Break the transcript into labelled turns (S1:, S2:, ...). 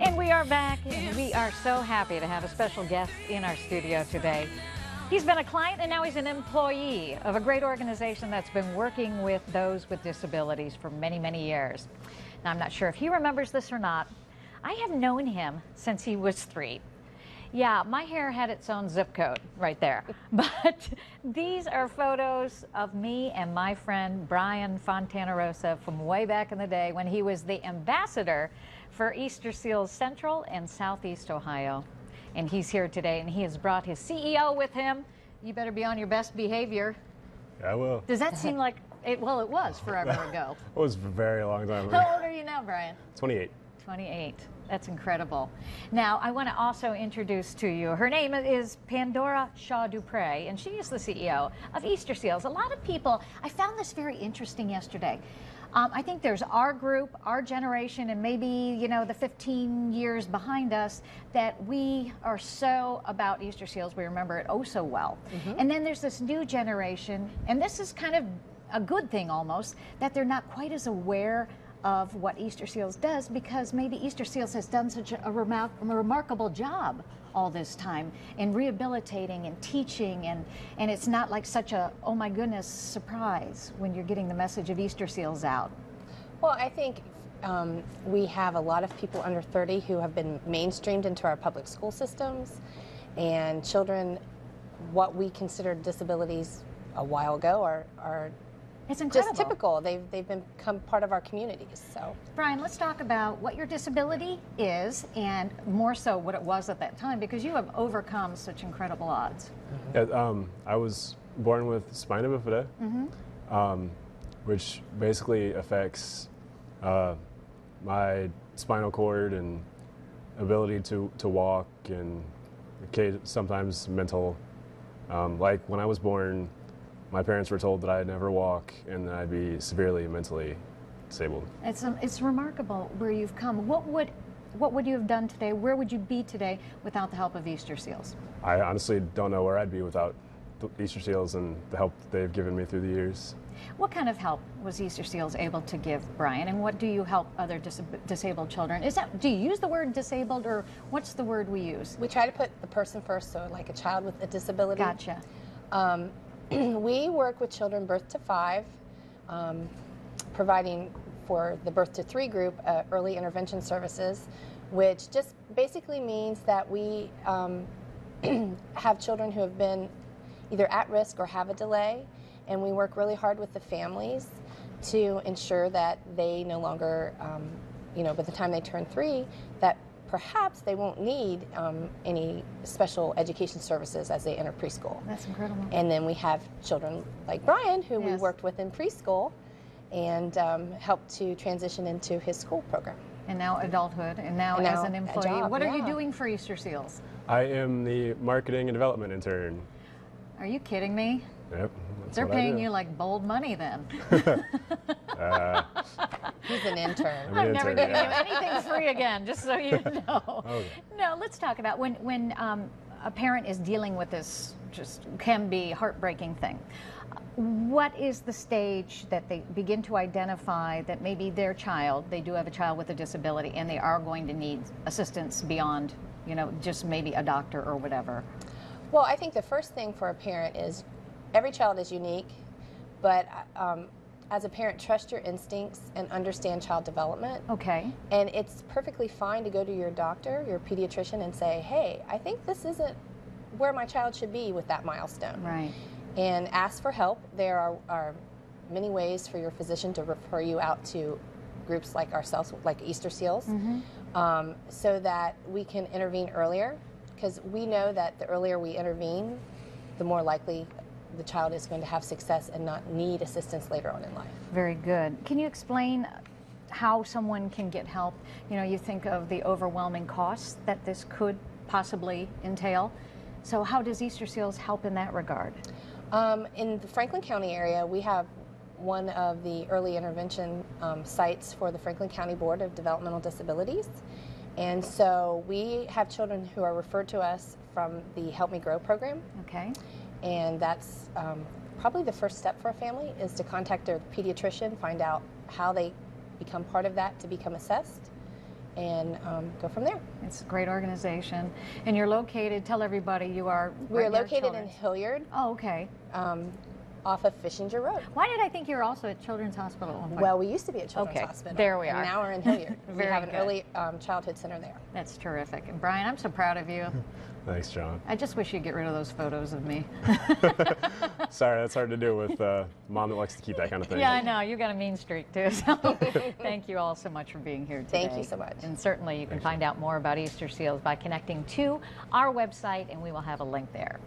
S1: And we are back, and we are so happy to have a special guest in our studio today. He's been a client, and now he's an employee of a great organization that's been working with those with disabilities for many, many years. Now, I'm not sure if he remembers this or not. I have known him since he was 3. Yeah, my hair had its own zip code right there. But these are photos of me and my friend Brian Fontanarosa from way back in the day when he was the ambassador for Easter Seals Central and Southeast Ohio. And he's here today, and he has brought his CEO with him. You better be on your best behavior.
S2: I will.
S1: Does that seem like it? Well, it was forever ago.
S2: It was a very long time ago.
S1: How old are you now, Brian?
S2: 28.
S1: 28. That's incredible. Now, I want to also introduce to you, her name is Pandora SHAW-DUPRAS, and she is the CEO of Easter Seals. A lot of people, I found this very interesting yesterday. I think there's our group, our generation, and maybe, you know, the 15 years behind us that we are so about Easter Seals. We remember it oh so well. And then there's this new generation, and this is kind of a good thing almost, that they're not quite as aware of what Easter Seals does, because maybe Easter Seals has done such a remarkable job all this time in rehabilitating and teaching, and it's not like such a, oh my goodness, surprise when you're getting the message of Easter Seals out.
S3: Well, I think we have a lot of people under 30 who have been mainstreamed into our public school systems, and children, what we considered disabilities a while ago are
S1: It's incredible.
S3: just typical. They've become part of our communities. So,
S1: Brian, let's talk about what your disability is, and more so what it was at that time, because you have overcome such incredible odds.
S2: Yeah, I was born with spina bifida, which basically affects my spinal cord and ability to walk, and sometimes mental. Like when I was born, my parents were told that I'd never walk and that I'd be severely mentally disabled.
S1: It's remarkable where you've come. What would you have done today? Where would you be today without the help of Easter Seals?
S2: I honestly don't know where I'd be without the Easter Seals and the help that they've given me through the years.
S1: What kind of help was Easter Seals able to give, Brian, and what do you help other disabled children? Do you use the word disabled, or what's the word we use?
S3: we try to put the person first, so like a child with a disability.
S1: Gotcha.
S3: We work with children birth to 5, providing for the birth to 3 group early intervention services, which just basically means that we have children who have been either at risk or have a delay, and we work really hard with the families to ensure that they no longer, by the time they turn 3, that perhaps they won't need any special education services as they enter preschool.
S1: That's incredible.
S3: And then we have children like Brian, who we
S1: Yes.
S3: worked with in preschool and helped to transition into his school program.
S1: And now adulthood, and now
S3: And
S1: as
S3: now
S1: an
S3: a
S1: employee.
S3: job,
S1: What are you
S3: yeah.
S1: doing for Easter Seals?
S2: I am the marketing and development intern.
S1: Are you kidding me?
S2: Yep. That's
S1: They're
S2: what I
S1: paying
S2: do.
S1: you like bold money then.
S3: He's an intern.
S2: I'm an
S1: I'm never
S2: intern,
S1: giving you
S2: yeah.
S1: anything free again, just so you know.
S2: Okay.
S1: No, let's talk about when a parent is dealing with this just can be heartbreaking thing. What is the stage that they begin to identify that maybe their child, they do have a child with a disability, and they are going to need assistance beyond, just maybe a doctor or whatever?
S3: Well, I think the first thing for a parent is every child is unique, but as a parent, trust your instincts and understand child development.
S1: Okay.
S3: And it's perfectly fine to go to your doctor, your pediatrician, and say, hey, I think this isn't where my child should be with that milestone.
S1: Right.
S3: And ask for help. There are many ways for your physician to refer you out to groups like ourselves, like Easter Seals, so that we can intervene earlier, because we know that the earlier we intervene, the more likely the child is going to have success and not need assistance later on in life.
S1: Very good. Can you explain how someone can get help? You think of the overwhelming costs that this could possibly entail. So how does Easter Seals help in that regard?
S3: In the Franklin County area, we have one of the early intervention sites for the Franklin County Board of Developmental Disabilities. And so we have children who are referred to us from the Help Me Grow program.
S1: Okay.
S3: And that's probably the first step for a family, is to contact their pediatrician, find out how they become part of that to become assessed, and go from there.
S1: It's a great organization. And you're located, tell everybody you are.
S3: We are located in Hilliard.
S1: Oh, okay.
S3: Off of Fishinger Road.
S1: Why did I think you were also at Children's Hospital at one point?
S3: Well, we used to be at Children's
S1: Okay,
S3: Hospital.
S1: there we are.
S3: And now we're in Hilliard. We
S1: Very
S3: have an
S1: good.
S3: early childhood center there.
S1: That's terrific. And Brian, I'm so proud of you.
S2: Thanks, John.
S1: I just wish you'd get rid of those photos of me.
S2: Sorry, that's hard to do with mom that likes to keep that kind of thing.
S1: Yeah, I know. You got a mean streak, too. So thank you all so much for being here today.
S3: Thank you so much.
S1: And certainly you can find out more about Easter seals by connecting to our website, and we will have a link there.